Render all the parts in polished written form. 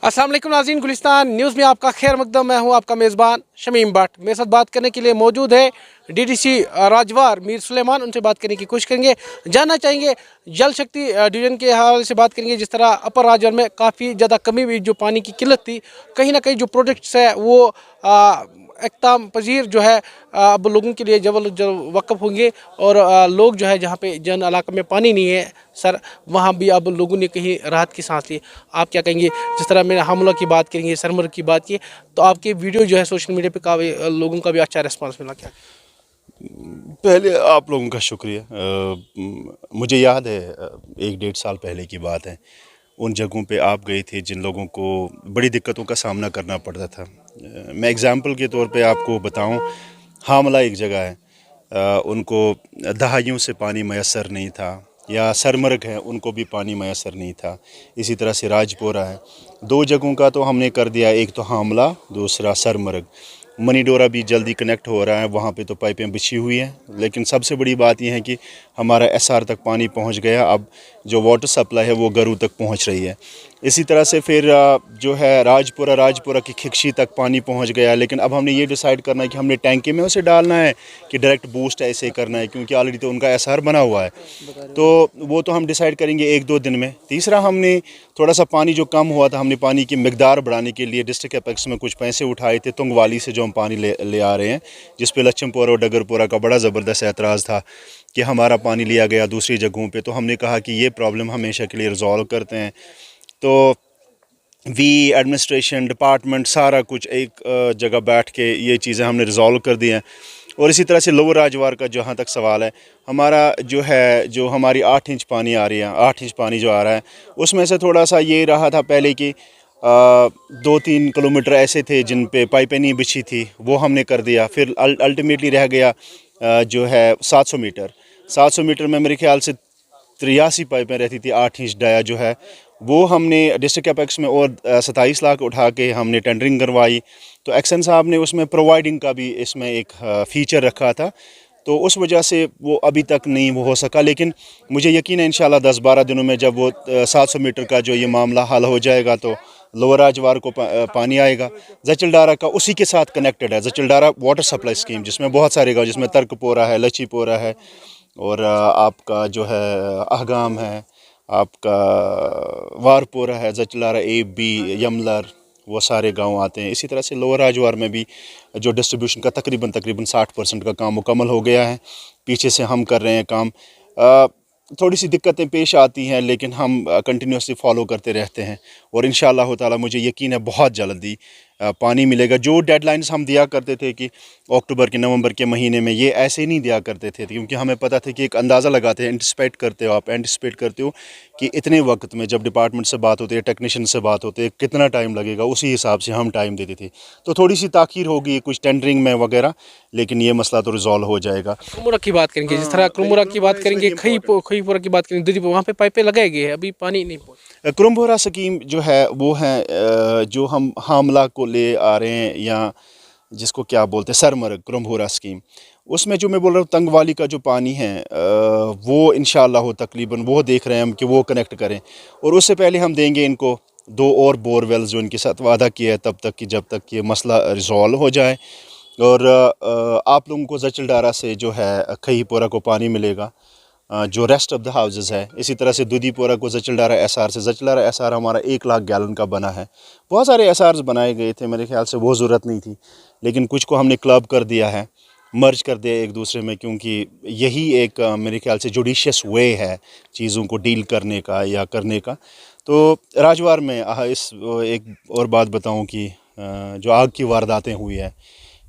अस्सलाम वालेकुम नाज़रीन, गुलिस्तान न्यूज़ में आपका खैर मकदम। मैं हूं आपका मेज़बान शमीम भट्ट। मेरे साथ बात करने के लिए मौजूद है डीडीसी राजवार मीर सुलेमान। उनसे बात करने की कोशिश करेंगे, जानना चाहेंगे जल शक्ति डिवीजन के हवाले से बात करेंगे। जिस तरह अपर राजवार में काफ़ी ज़्यादा कमी हुई, जो पानी की किल्लत थी, कहीं ना कहीं जो प्रोजेक्ट्स है वो इक़्ताम पजीर जो है अब लोगों के लिए जब वक़्फ़ होंगे और लोग जो है जहाँ पे जन इलाके में पानी नहीं है सर, वहाँ भी अब लोगों ने कहीं राहत की सांस ली। आप क्या कहेंगे? जिस तरह मैंने हमला की बात करेंगे, सरमर की बात की, तो आपकी वीडियो जो है सोशल मीडिया पे काफ़ी लोगों का भी अच्छा रिस्पांस मिला। क्या पहले आप लोगों का शुक्रिया। मुझे याद है 1-1.5 साल पहले की बात है। उन जगहों पे आप गए थे जिन लोगों को बड़ी दिक्कतों का सामना करना पड़ता था। मैं एग्ज़ाम्पल के तौर पे आपको बताऊं, हामला एक जगह है, उनको दहाइयों से पानी मैसर नहीं था, या सरमर्ग है उनको भी पानी मैसर नहीं था। इसी तरह से राजपोरा है। 2 जगहों का तो हमने कर दिया, एक तो हामला, दूसरा सरमर्ग। मनी डोरा भी जल्दी कनेक्ट हो रहा है, वहाँ पे तो पाइपें बिछी हुई हैं। लेकिन सबसे बड़ी बात यह है कि हमारा एसआर तक पानी पहुँच गया। अब जो वाटर सप्लाई है वो घरों तक पहुँच रही है। इसी तरह से फिर जो है राजपुरा की खिकशी तक पानी पहुँच गया। लेकिन अब हमने ये डिसाइड करना है कि हमने टैंकी में उसे डालना है कि डायरेक्ट बूस्ट ऐसे करना है, क्योंकि ऑलरेडी तो उनका एसआर बना हुआ है। तो वो तो हम डिसाइड करेंगे 1-2 दिन में। तीसरा, हमने थोड़ा सा पानी जो कम हुआ था, हमने पानी की मिकदार बढ़ाने के लिए डिस्ट्रिक्ट एपेक्स में कुछ पैसे उठाए थे तुंगवाली से, जो हम पानी ले आ रहे हैं, जिस पे लच्छमपुरा और डगरपुरा का बड़ा ज़बरदस्त एतराज़ था कि हमारा पानी लिया गया दूसरी जगहों पे। तो हमने कहा कि ये प्रॉब्लम हमेशा के लिए रिजॉल्व करते हैं। तो एडमिनिस्ट्रेशन डिपार्टमेंट सारा कुछ एक जगह बैठ के ये चीज़ें हमने रिजॉल्व कर दी हैं। और इसी तरह से लोअर राजवार का जहाँ तक सवाल है, हमारा जो हमारी 8 इंच पानी आ रही है, 8 इंच पानी जो आ रहा है, उसमें से थोड़ा सा ये रहा था पहले कि 2-3 किलोमीटर ऐसे थे जिन पे पाइपें नहीं बिछी थी, वो हमने कर दिया। फिर अल्टीमेटली रह गया जो है 700 मीटर में मेरे ख्याल से 83 पाइपें रहती थी। 8 इंच डाया जो है वो हमने डिस्ट्रिक्ट एपेक्स में और 27 लाख उठा के हमने टेंडरिंग करवाई। तो एक्सन साहब ने उसमें प्रोवाइडिंग का भी इसमें एक फ़ीचर रखा था, तो उस वजह से वो अभी तक नहीं वो हो सका। लेकिन मुझे यकीन है इंशाल्लाह 10-12 दिनों में जब वो 700 मीटर का जो ये मामला हल हो जाएगा तो लोअर राजवार को पानी आएगा। जचलडारा का उसी के साथ कनेक्टेड है, जचलडारा वाटर सप्लाई स्कीम, जिसमें बहुत सारे गाँव, जिसमें तर्कपोरा है, लचीपोरा है, और आपका जो है अहगाम है, आपका वारपोरा है, जचलारा ए बी, यमलर, वो सारे गांव आते हैं। इसी तरह से लोअर राजवार में भी जो डिस्ट्रीब्यूशन का तकरीबन 60% का काम मुकम्मल हो गया है। पीछे से हम कर रहे हैं काम। थोड़ी सी दिक्कतें पेश आती हैं, लेकिन हम कंटिन्यूसली फॉलो करते रहते हैं और इंशाअल्लाह ताला मुझे यकीन है बहुत जल्दी पानी मिलेगा। जो डेडलाइंस हम दिया करते थे कि अक्टूबर के नवंबर के महीने में, ये ऐसे नहीं दिया करते थे, क्योंकि हमें पता था कि एक अंदाज़ा लगाते हैं, एंटिसिपेट करते हो कि इतने वक्त में जब डिपार्टमेंट से बात होती है, टेक्नीशियन से बात होती है, कितना टाइम लगेगा, उसी हिसाब से हम टाइम देते थे। तो थोड़ी सी ताख़ीर होगी कुछ टेंडरिंग में वगैरह, लेकिन ये मसला तो रिजॉल्व हो जाएगा। कुमुरा की बात करेंगे, जिस तरह कुमुरा की बात करेंगे, खईपुरा की बात करेंगे, दीदी वहाँ पे पाइपें लगाए गए हैं, अभी पानी नहीं पहुँचा। कुरुम्भोरा स्कीम जो है वो है जो हम हामला को ले आ रहे हैं, या जिसको क्या बोलते हैं सरमर्ग, कुरुम्भोरा स्कीम। उसमें जो मैं बोल रहा हूँ तंगवाली का जो पानी है वो इंशाअल्लाह तकरीबन वो देख रहे हैं हम कि वो कनेक्ट करें। और उससे पहले हम देंगे इनको 2 और बोरवेल्स जो इनके साथ वादा किया है, तब तक कि जब तक ये मसला रिजॉल्व हो जाए। और आप लोगों को जचलडारा से जो है खईपुरा को पानी मिलेगा, जो रेस्ट ऑफ द हाउसेस है। इसी तरह से दुदीपुरा को जचलडारा एसआर से, जचलडारा एसआर हमारा 1 लाख गैलन का बना है। बहुत सारे एसआर्स बनाए गए थे, मेरे ख्याल से वो ज़रूरत नहीं थी, लेकिन कुछ को हमने क्लब कर दिया है, मर्ज कर दिया एक दूसरे में, क्योंकि यही एक मेरे ख्याल से जुडिशियस वे है चीज़ों को डील करने का या करने का। तो राजवार में इस एक और बात बताऊँ कि जो आग की वारदातें हुई है,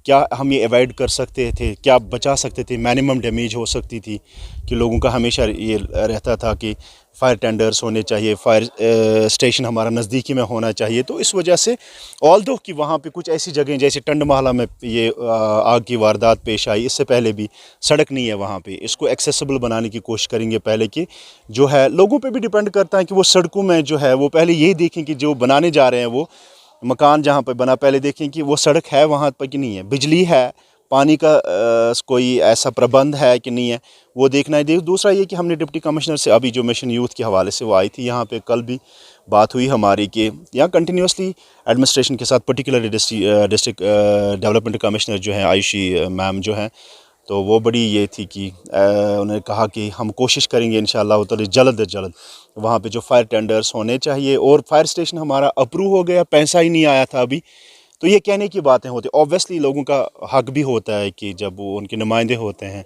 क्या हम ये अवॉइड कर सकते थे, क्या बचा सकते थे? मिनिमम डैमेज हो सकती थी कि लोगों का हमेशा ये रहता था कि फायर टेंडर्स होने चाहिए, फायर स्टेशन हमारा नज़दीकी में होना चाहिए। तो इस वजह से ऑल्दो कि वहाँ पे कुछ ऐसी जगह जैसे टंडमाला में ये आग की वारदात पेश आई, इससे पहले भी सड़क नहीं है वहाँ पे, इसको एक्सेसिबल बनाने की कोशिश करेंगे पहले कि जो है लोगों पे भी डिपेंड करता है कि वो सड़कों में जो है वो पहले ये देखें कि जो बनाने जा रहे हैं वो मकान जहाँ पर बना, पहले देखें कि वो सड़क है वहाँ पर कि नहीं है, बिजली है, पानी का कोई ऐसा प्रबंध है कि नहीं है, वो देखना है। दूसरा ये कि हमने डिप्टी कमिश्नर से, अभी जो मिशन यूथ के हवाले से वो आई थी यहाँ पे, कल भी बात हुई हमारी कि यहाँ कंटिन्यूसली एडमिनिस्ट्रेशन के साथ पर्टिकुलरली डिस्ट्रिक्ट डेवलपमेंट कमिश्नर जो हैं आयुषी मैम जो हैं, तो वो बड़ी ये थी कि उन्होंने कहा कि हम कोशिश करेंगे इंशाअल्लाह ताला जल्द से जल्द वहाँ पे जो फायर टेंडर्स होने चाहिए। और फायर स्टेशन हमारा अप्रूव हो गया, पैसा ही नहीं आया था अभी। तो ये कहने की बातें होती, ऑब्वियसली लोगों का हक भी होता है कि जब वो उनके नुमाइंदे होते हैं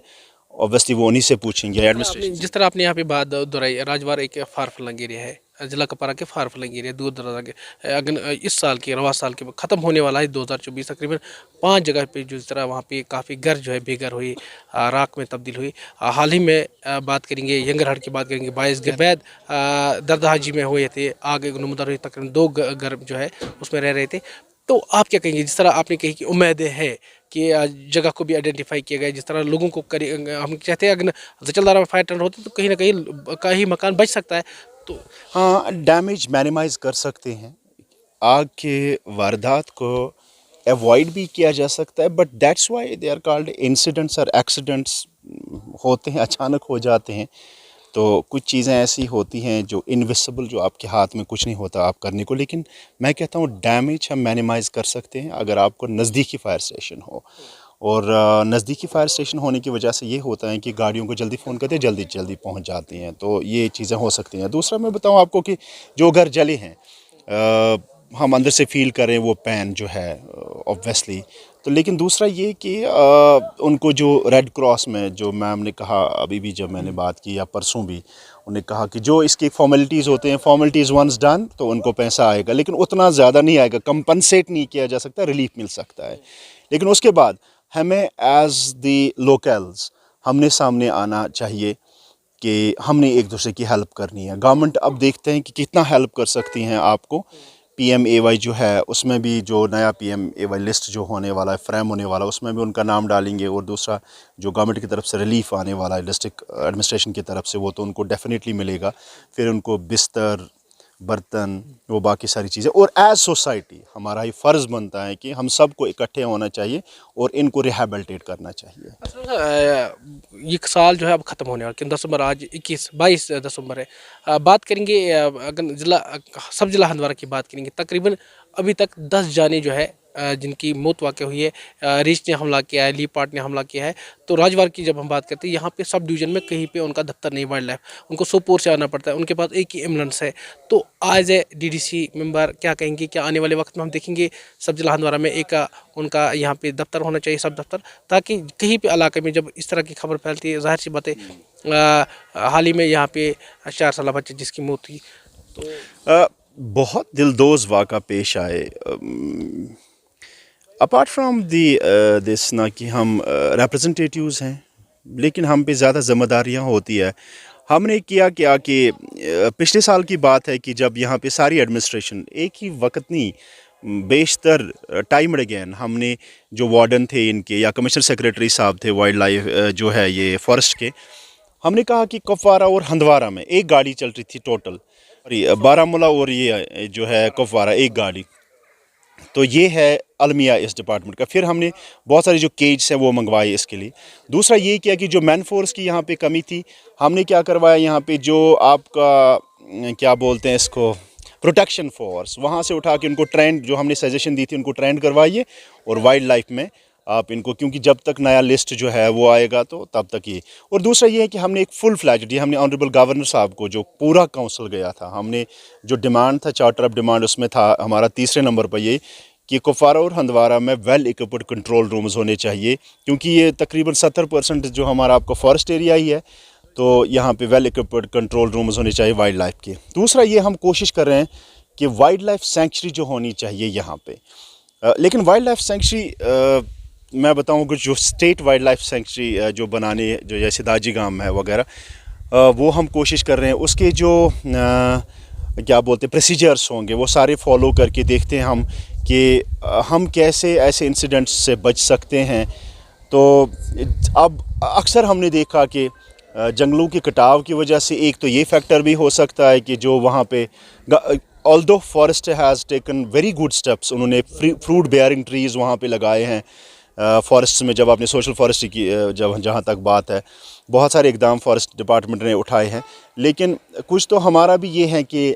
ऑब्वियसली वो उन्हीं से पूछेंगे एडमिनिस्ट्रेशन। जिस तरह आपने यहाँ पे बात दोहराई, राजवार एक फार फ्लंग एरिया है, जिला कपवारा के फार फ्लंग एरिया, दूर दराज के अगर इस साल के रवा साल के ख़त्म होने वाला है 2024, तकरीबन 5 जगह पे जिस तरह वहाँ पे काफ़ी घर जो है बेघर हुई, राख में तब्दील हुई। हाल ही में बात करेंगे यंगरहट की, बात करेंगे 22 गैद दरदहाजी में हुए थे, आग एक नमदार हुई, तकरीबन 2 घर जो है उसमें रह रहे थे। तो आप क्या कहेंगे, जिस तरह आपने कही कि उम्मीदें हैं कि जगह को भी आइडेंटिफाई किया गया, जिस तरह लोगों को हम चाहते हैं अगर जचलदारा में फायर टेंडर होते तो कहीं ना कहीं का ही मकान बच सकता है। तो हाँ, डैमेज मिनिमाइज़ कर सकते हैं, आग के वारदात को अवॉइड भी किया जा सकता है, but that's why they are called incidents और एक्सीडेंट्स। होते हैं, अचानक हो जाते हैं। तो कुछ चीज़ें ऐसी होती हैं जो इनविजिबल, जो आपके हाथ में कुछ नहीं होता आप करने को, लेकिन मैं कहता हूँ डैमेज हम मिनिमाइज़ कर सकते हैं अगर आपको नज़दीकी फायर स्टेशन हो। और नज़दीकी फायर स्टेशन होने की वजह से ये होता है कि गाड़ियों को जल्दी फ़ोन करते जल्दी जल्दी पहुँच जाती हैं, तो ये चीज़ें हो सकती हैं। दूसरा मैं बताऊँ आपको कि जो घर जले हैं, हम अंदर से फील करें वो पैन जो है ऑब्वियसली। तो लेकिन दूसरा ये कि उनको जो रेड क्रॉस में, जो मैम ने कहा अभी भी जब मैंने बात की या परसों भी, उन्होंने कहा कि जो इसकी फॉर्मेलिटीज़ होते हैं, फॉर्मेलिटीज़ वंस डन तो उनको पैसा आएगा, लेकिन उतना ज़्यादा नहीं आएगा, कंपनसेट नहीं किया जा सकता, रिलीफ मिल सकता है। लेकिन उसके बाद हमें एज दी लोकल्स हमने सामने आना चाहिए कि हमने एक दूसरे की हेल्प करनी है। गवर्नमेंट अब देखते हैं कि कितना हेल्प कर सकती हैं आपको। PMAY जो है उसमें भी जो नया PMAY लिस्ट जो होने वाला है, फ्रेम होने वाला है, उसमें भी उनका नाम डालेंगे। और दूसरा जो गवर्नमेंट की तरफ से रिलीफ आने वाला है डिस्ट्रिक्ट एडमिनिस्ट्रेशन की तरफ से, वो तो उनको डेफिनेटली मिलेगा। फिर उनको बिस्तर, बर्तन, वो बाकी सारी चीज़ें। और एज सोसाइटी हमारा ही फ़र्ज़ बनता है कि हम सबको इकट्ठे होना चाहिए और इनको रिहेबिलिटेट करना चाहिए। ये साल जो है अब ख़त्म होने वाला, कि दिसंबर आज 22 दिसंबर है। बात करेंगे अगर जिला सब जिला हंदवारा की बात करेंगे, तकरीबन अभी तक 10 जाने जो है जिनकी मौत वाक़ हुई है। रीच ने हमला किया है, लीपार्ट ने हमला किया है। तो राजवार की जब हम बात करते हैं, यहाँ पे सब डिवीज़न में कहीं पे उनका दफ्तर नहीं, वाइल्ड लाइफ, उनको सोपोर से आना पड़ता है, उनके पास एक ही एम्बुलेंस है। तो एज ए DDC मेंबर क्या कहेंगे, क्या आने वाले वक्त में हम देखेंगे सब जिला हंदवारा में एक उनका यहाँ पे दफ्तर होना चाहिए, सब दफ्तर, ताकि कहीं पे इलाके में जब इस तरह की खबर फैलती है, जाहिर सी बात है हाल ही में यहाँ पे 4 साल बच्चे जिसकी मौत हुई, तो बहुत दिलदोज़ वाक़ा पेश आए। अपार्ट फ्राम दी दिस ना कि हम रिप्रेजेंटेटिव्स हैं, लेकिन हम पे ज़्यादा ज़िम्मेदारियाँ होती है। हमने किया क्या कि पिछले साल की बात है कि जब यहाँ पे सारी एडमिनिस्ट्रेशन एक ही वक्त नहीं, बेशतर टाइम अगेन हमने जो वार्डन थे इनके या कमिश्नर सेक्रेटरी साहब थे वाइल्ड लाइफ जो है ये फॉरेस्ट के, हमने कहा कि कुपवारा और हंदवारा में एक गाड़ी चल रही थी टोटल, बारामूला और ये जो है कुपवारा एक गाड़ी। तो ये है अलमिया इस डिपार्टमेंट का। फिर हमने बहुत सारी जो केज हैं वो मंगवाए इसके लिए। दूसरा ये किया कि जो मैन फोर्स की यहाँ पे कमी थी, हमने क्या करवाया, यहाँ पे जो आपका क्या बोलते हैं इसको, प्रोटेक्शन फोर्स, वहाँ से उठा के उनको ट्रेंड, जो हमने सजेशन दी थी उनको ट्रेंड करवाइए और वाइल्ड लाइफ में आप इनको, क्योंकि जब तक नया लिस्ट जो है वो आएगा तो तब तक ये। और दूसरा ये है कि हमने एक फुल फ्लैज, हमने ऑनरेबल गवर्नर साहब को, जो पूरा काउंसिल गया था, हमने जो डिमांड था, चार्टर ऑफ डिमांड, उसमें था हमारा तीसरे नंबर पर ये कि कुपवारा और हंदवारा में वेल इक्विप्ड कंट्रोल रूम्स होने चाहिए, क्योंकि ये तकरीबन 70% जो हमारा आपका फॉरेस्ट एरिया ही है, तो यहाँ पे वेल इक्विप्ड कंट्रोल रूम्स होने चाहिए वाइल्ड लाइफ के। दूसरा ये हम कोशिश कर रहे हैं कि वाइल्ड लाइफ सेंचुरी जो होनी चाहिए यहाँ पे, लेकिन वाइल्ड लाइफ सेंचुरी मैं बताऊँ कि जो स्टेट वाइल्ड लाइफ सेंचुरी जो बनाने, जो जैसे दाजी गांव है वगैरह, वो हम कोशिश कर रहे हैं। उसके जो क्या बोलते हैं प्रोसीजर्स होंगे वो सारे फॉलो करके देखते हैं हम कि हम कैसे ऐसे इंसिडेंट्स से बच सकते हैं। तो अब अक्सर हमने देखा कि जंगलों के कटाव की वजह से एक तो ये फैक्टर भी हो सकता है कि जो वहाँ पे, although forest has taken very good steps, उन्होंने फ्रूट बेयरिंग ट्रीज़ वहाँ पे लगाए हैं, فارسٹ میں جب آپ نے سوشل فارسٹری کی جب جہاں تک بات ہے بہت سارے اقدام فارسٹ ڈپارٹمنٹ نے اٹھائے ہیں، لیکن کچھ تو ہمارا بھی یہ ہے کہ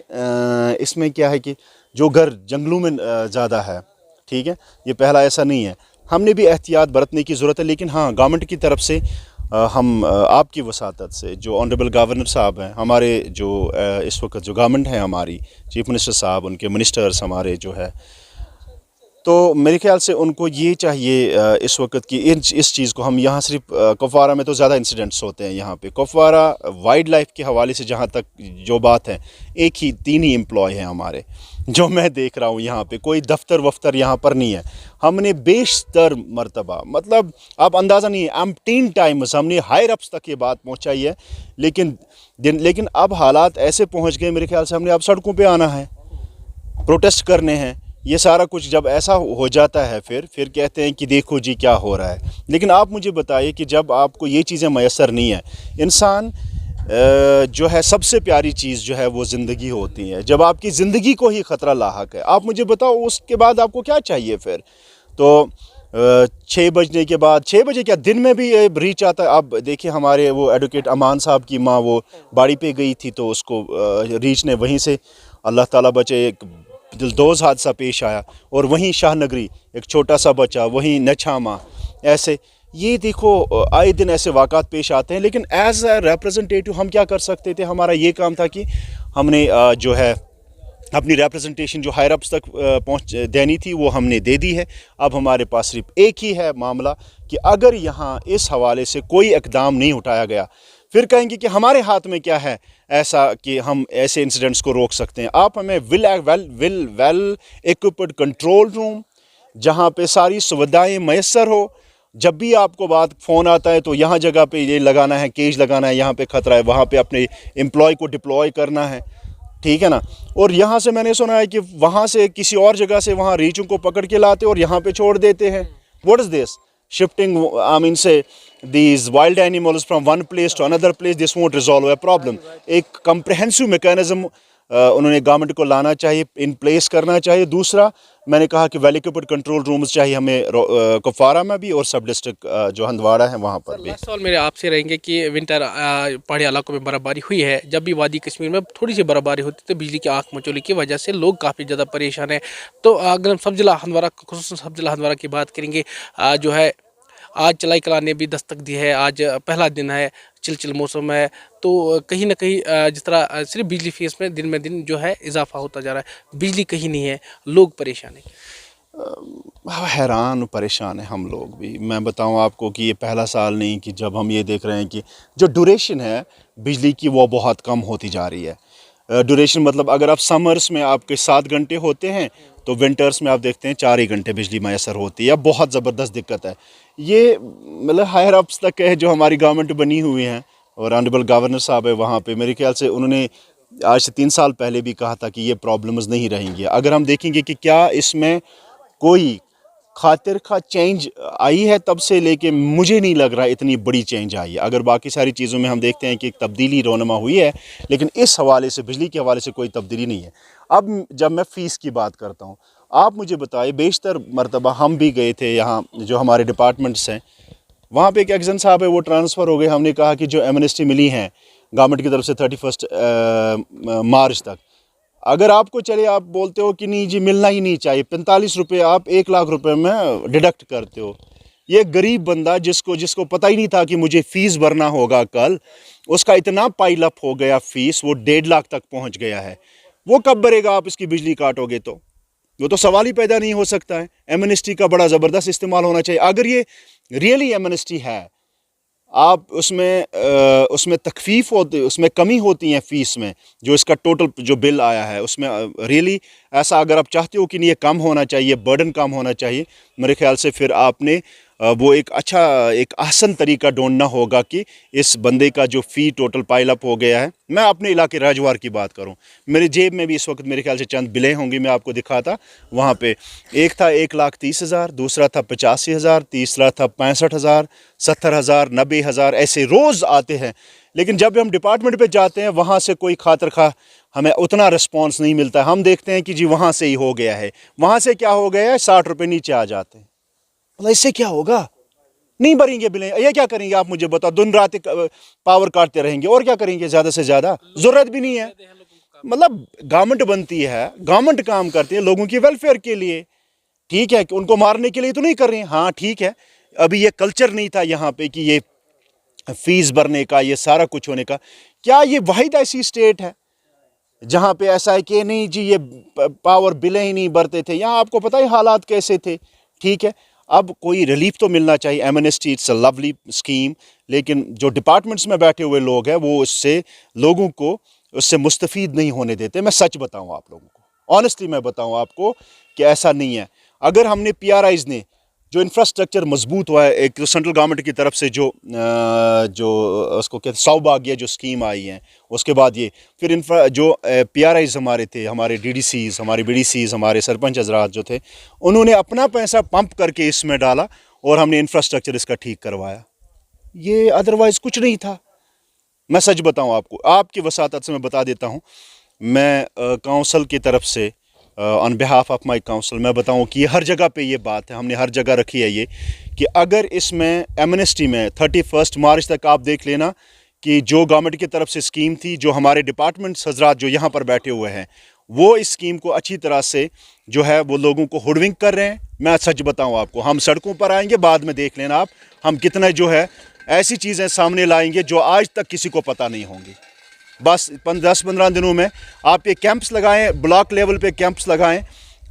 اس میں کیا ہے کہ جو گھر جنگلوں میں زیادہ ہے، ٹھیک ہے، یہ پہلا ایسا نہیں ہے، ہم نے بھی احتیاط برتنے کی ضرورت ہے، لیکن ہاں گورنمنٹ کی طرف سے ہم آپ کی وساطت سے جو آنریبل گورنر صاحب ہیں، ہمارے جو اس وقت جو گورنمنٹ ہے ہماری چیف منسٹر صاحب، ان کے منسٹرز ہمارے جو ہے، تو میرے خیال سے ان کو یہ چاہیے اس وقت کی اس چیز کو ہم یہاں صرف کپوارہ میں تو زیادہ انسیڈنٹس ہوتے ہیں، یہاں پہ کپوارہ وائلڈ لائف کے حوالے سے جہاں تک جو بات ہے، ایک ہی 3 ہی امپلائی ہیں ہمارے جو میں دیکھ رہا ہوں یہاں پہ، کوئی دفتر وفتر یہاں پر نہیں ہے، ہم نے بیشتر مرتبہ مطلب آپ اندازہ نہیں ہے امٹین ٹائمز ہم نے ہائر اپس تک یہ بات پہنچائی ہے، لیکن اب حالات ایسے پہنچ گئے، میرے خیال سے ہم نے اب سڑکوں پہ آنا ہے، پروٹیسٹ کرنے ہیں، یہ سارا کچھ جب ایسا ہو جاتا ہے پھر کہتے ہیں کہ دیکھو جی کیا ہو رہا ہے، لیکن آپ مجھے بتائیے کہ جب آپ کو یہ چیزیں میسر نہیں ہیں، انسان جو ہے سب سے پیاری چیز جو ہے وہ زندگی ہوتی ہے، جب آپ کی زندگی کو ہی خطرہ لاحق ہے، آپ مجھے بتاؤ اس کے بعد آپ کو کیا چاہیے پھر؟ تو 6 بجنے کے بعد 6 بجے کیا دن میں بھی ریچ آتا ہے؟ اب دیکھیں ہمارے وہ ایڈوکیٹ امان صاحب کی ماں وہ باڑی پہ گئی تھی، تو اس کو ریچ نے وہیں سے اللہ تعالیٰ بچے ایک دلدوز حادثہ پیش آیا، اور وہیں شاہ نگری ایک چھوٹا سا بچہ، وہیں نچھاما، ایسے یہ دیکھو آئے دن ایسے واقعات پیش آتے ہیں، لیکن ایز اے ریپرزنٹیٹیو ہم کیا کر سکتے تھے؟ ہمارا یہ کام تھا کہ ہم نے جو ہے اپنی ریپرزنٹیشن جو ہائر اپس تک دینی تھی وہ ہم نے دے دی ہے، اب ہمارے پاس صرف ایک ہی ہے معاملہ کہ اگر یہاں اس حوالے سے کوئی اقدام نہیں اٹھایا گیا، پھر کہیں گے کہ ہمارے ہاتھ میں کیا ہے ایسا کہ ہم ایسے انسیڈنٹس کو روک سکتے ہیں۔ آپ ہمیں ویل ایکوپڈ کنٹرول روم جہاں پہ ساری سویدھائیں میسر ہو، جب بھی آپ کو بات فون آتا ہے تو یہاں جگہ پہ یہ لگانا ہے، کیج لگانا ہے، یہاں پہ خطرہ ہے، وہاں پہ اپنے امپلائی کو ڈپلوائے کرنا ہے، ٹھیک ہے نا؟ اور یہاں سے میں نے سنا ہے کہ وہاں سے کسی اور جگہ سے وہاں ریچوں کو پکڑ کے لاتے اور یہاں پہ چھوڑ دیتے ہیں۔ What is this shifting, I mean say these wild animals from one place to another place, this won't resolve a problem. ایک comprehensive mechanism انہوں نے گورنمنٹ کو لانا چاہیے، ان پلیس کرنا چاہیے۔ دوسرا میں نے کہا کہ ویل ایکوپڈ کنٹرول رومز چاہیے ہمیں کپوارہ میں بھی، اور سب ڈسٹرکٹ جو ہندواڑہ ہے وہاں پر بھی۔ سوال میرے آپ سے رہیں گے کہ ونٹر پہاڑی علاقوں میں برف باری ہوئی ہے، جب بھی وادی کشمیر میں تھوڑی سی برف باری ہوتی ہے تو بجلی کی آنکھ مچولی کی وجہ سے لوگ کافی زیادہ پریشان ہیں۔ تو اگر ہم سب ضلع ہندوارہ خصوصاً سب ضلع ہندوارہ کی بات کریں گے، جو ہے آج چلائی کلا نے بھی دستک دی ہے، آج پہلا دن ہے، چل موسم ہے، تو کہیں نہ کہیں جس طرح صرف بجلی فیس میں دن جو ہے اضافہ ہوتا جا رہا ہے، بجلی کہیں نہیں ہے، لوگ پریشان ہیں۔ حیران پریشان ہیں ہم لوگ بھی۔ میں بتاؤں آپ کو کہ یہ پہلا سال نہیں کہ جب ہم یہ دیکھ رہے ہیں کہ جو ڈوریشن ہے بجلی کی وہ بہت کم ہوتی جا رہی ہے۔ ڈوریشن مطلب اگر آپ سمرس میں آپ کے 7 گھنٹے ہوتے ہیں تو ونٹرس میں آپ دیکھتے ہیں 4 ہی گھنٹے بجلی میسر ہوتی ہے، بہت زبردست دقت ہے۔ یہ مطلب ہائر اپس تک ہے جو ہماری گورنمنٹ بنی ہوئی ہیں، اور آنریبل گورنر صاحب ہے وہاں پہ، میرے خیال سے انہوں نے آج سے 3 سال پہلے بھی کہا تھا کہ یہ پرابلمز نہیں رہیں گی۔ اگر ہم دیکھیں گے کہ کیا اس میں کوئی خاطر خواہ چینج آئی ہے تب سے لے کے، مجھے نہیں لگ رہا اتنی بڑی چینج آئی ہے۔ اگر باقی ساری چیزوں میں ہم دیکھتے ہیں کہ ایک تبدیلی رونما ہوئی ہے، لیکن اس حوالے سے بجلی کے حوالے سے کوئی تبدیلی نہیں ہے۔ اب جب میں فیس کی بات کرتا ہوں، آپ مجھے بتائیں، بیشتر مرتبہ ہم بھی گئے تھے یہاں جو ہمارے ڈپارٹمنٹس ہیں، وہاں پہ ایک ایگزن صاحب ہے وہ ٹرانسفر ہو گئے، ہم نے کہا کہ جو ایمنسٹی ملی ہیں گورنمنٹ کی طرف سے 31 مارچ تک، اگر آپ کو چلے آپ بولتے ہو کہ نہیں جی ملنا ہی نہیں چاہیے، 45 روپے آپ 1 لاکھ روپے میں ڈیڈکٹ کرتے ہو۔ یہ غریب بندہ جس کو پتہ ہی نہیں تھا کہ مجھے فیس بھرنا ہوگا کل، اس کا اتنا پائل اپ ہو گیا فیس، وہ 1.5 لاکھ تک پہنچ گیا ہے، وہ کب بھرے گا؟ آپ اس کی بجلی کاٹو گے تو وہ تو سوال ہی پیدا نہیں ہو سکتا ہے۔ ایمنسٹی کا بڑا زبردست استعمال ہونا چاہیے۔ اگر یہ ریئلی ایمنسٹی ہے، آپ اس میں تخفیف ہوتی، اس میں کمی ہوتی ہیں فیس میں، جو اس کا ٹوٹل جو بل آیا ہے اس میں ریئلی ایسا اگر آپ چاہتے ہو کہ نہیں یہ کم ہونا چاہیے، برڈن کم ہونا چاہیے، میرے خیال سے پھر آپ نے وہ ایک اچھا ایک احسن طریقہ ڈھونڈنا ہوگا کہ اس بندے کا جو فی ٹوٹل پائل اپ ہو گیا ہے۔ میں اپنے علاقے راجوار کی بات کروں، میرے جیب میں بھی اس وقت میرے خیال سے چند بلیں ہوں گی، میں آپ کو دکھاتا وہاں پہ، ایک تھا 1,30,000، دوسرا تھا 85,000، تیسرا تھا 65,000، 70,000، 90,000، ایسے روز آتے ہیں۔ لیکن جب ہم ڈپارٹمنٹ پہ جاتے ہیں وہاں سے کوئی خاطر خواہ ہمیں اتنا رسپانس نہیں ملتا، ہم دیکھتے ہیں کہ جی وہاں سے ہی ہو گیا ہے، وہاں سے کیا ہو گیا ہے، 60 روپے نیچے آ جاتے ہیں۔ मतलब इससे क्या होगा? नहीं भरेंगे बिलें, ये क्या करेंगे आप मुझे बताओ? दिन रात पावर काटते रहेंगे और क्या करेंगे? ज़्यादा से ज़्यादा ज़रूरत भी नहीं है। मतलब गवर्नमेंट बनती है, गवर्नमेंट काम करती है लोगों की वेलफेयर के लिए, ठीक है, कि उनको मारने के लिए तो नहीं कर रहे हैं। हाँ ठीक है, अभी ये कल्चर नहीं था यहाँ पे कि ये फीस भरने का, ये सारा कुछ होने का। क्या ये वाहिद ऐसी स्टेट है जहाँ पे ऐसा है कि नहीं जी ये पावर बिलें ही नहीं भरते थे? यहाँ आपको पता है हालात कैसे थे, ठीक है। अब कोई रिलीफ तो मिलना चाहिए, amnesty it's a lovely scheme, लेकिन जो डिपार्टमेंट्स में बैठे हुए लोग हैं वो उससे लोगों को उससे मुस्तफ़ीद नहीं होने देते। मैं सच बताऊँ आप लोगों को, ऑनेस्टली मैं बताऊँ आपको कि ऐसा नहीं है। अगर हमने PRIs ने जो इंफ्रास्ट्रक्चर मजबूत हुआ है, एक तो सेंट्रल गवर्नमेंट की तरफ से जो उसको कहते सौभाग्य जो स्कीम आई है, उसके बाद ये फिर जो PRIs हमारे थे, हमारे DDCs, हमारे BDCs, हमारे सरपंच हजरात जो थे, उन्होंने अपना पैसा पंप करके इसमें डाला और हमने इंफ्रास्ट्रक्चर इसका ठीक करवाया। ये अदरवाइज़ कुछ नहीं था। मैं सच बताऊं आपको, आपकी वसातत से मैं बता देता हूं, मैं काउंसिल की तरफ से on behalf of my council मैं बताऊं कि हर जगह पे ये बात है, हमने हर जगह रखी है ये, कि अगर इसमें एमनेस्टी में 31 मार्च तक आप देख लेना कि जो गवर्नमेंट की तरफ से स्कीम थी, जो हमारे डिपार्टमेंट्स हजरात जो यहाँ पर बैठे हुए हैं वो इस स्कीम को अच्छी तरह से जो है वो लोगों को हुडविंग कर रहे हैं। मैं सच बताऊं आपको, हम सड़कों पर आएंगे, बाद में देख लेना आप, हम कितना जो है ऐसी चीज़ें सामने लाएंगे जो आज तक किसी को पता नहीं होंगी। बस 10-15 दिनों में आप ये कैंप्स लगाएं, ब्लॉक लेवल पे कैंप्स लगाएं,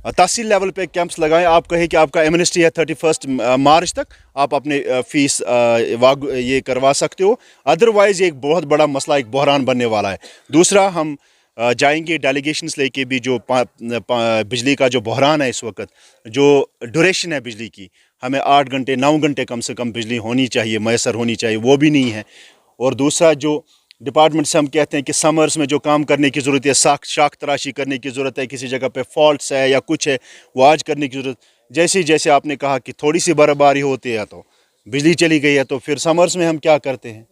तहसील लेवल पे कैंप्स लगाएं। आप कहें कि आपका एमनेस्टी है 31 मार्च तक, आप अपने फीस ये करवा सकते हो। अदरवाइज़ एक बहुत बड़ा मसला, एक बहरान बनने वाला है। दूसरा, हम जाएंगे डेलीगेशंस लेके भी, जो बिजली का जो बहरान है इस वक्त, जो ड्यूरेशन है बिजली की, हमें 8 घंटे 9 घंटे कम से कम बिजली होनी चाहिए, मैसर होनी चाहिए, वो भी नहीं है। और दूसरा, जो डिपार्टमेंट से हम कहते हैं कि समर्स में जो काम करने की ज़रूरत है, शाख तराशी करने की ज़रूरत है, किसी जगह पे फॉल्ट्स है या कुछ है, वो आज करने की ज़रूरत। जैसे जैसे आपने कहा कि थोड़ी सी बर्फबारी होती है तो बिजली चली गई है, तो फिर समर्स में हम क्या करते हैं,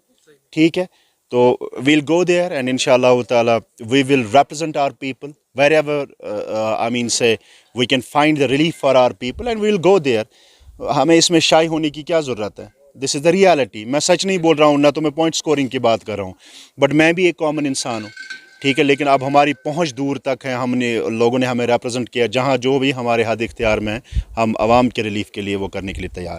ठीक है। तो we'll go there and inshallah ta'ala we will represent our people wherever I mean say we can find the relief for our people and we will go there. हमें इसमें शाई होने की क्या ज़रूरत है? This is the reality. मैं सच नहीं बोल रहा हूँ, ना तो मैं पॉइंट स्कोरिंग की बात कर रहा हूँ, बट मैं भी एक कॉमन इंसान हूँ, ठीक है। लेकिन अब हमारी पहुँच दूर तक है, हमने लोगों ने हमें रिप्रेजेंट किया, जहाँ जो भी हमारे हद इख्तियार में है, हम आवाम के रिलीफ के लिए वो करने के लिए तैयार हैं।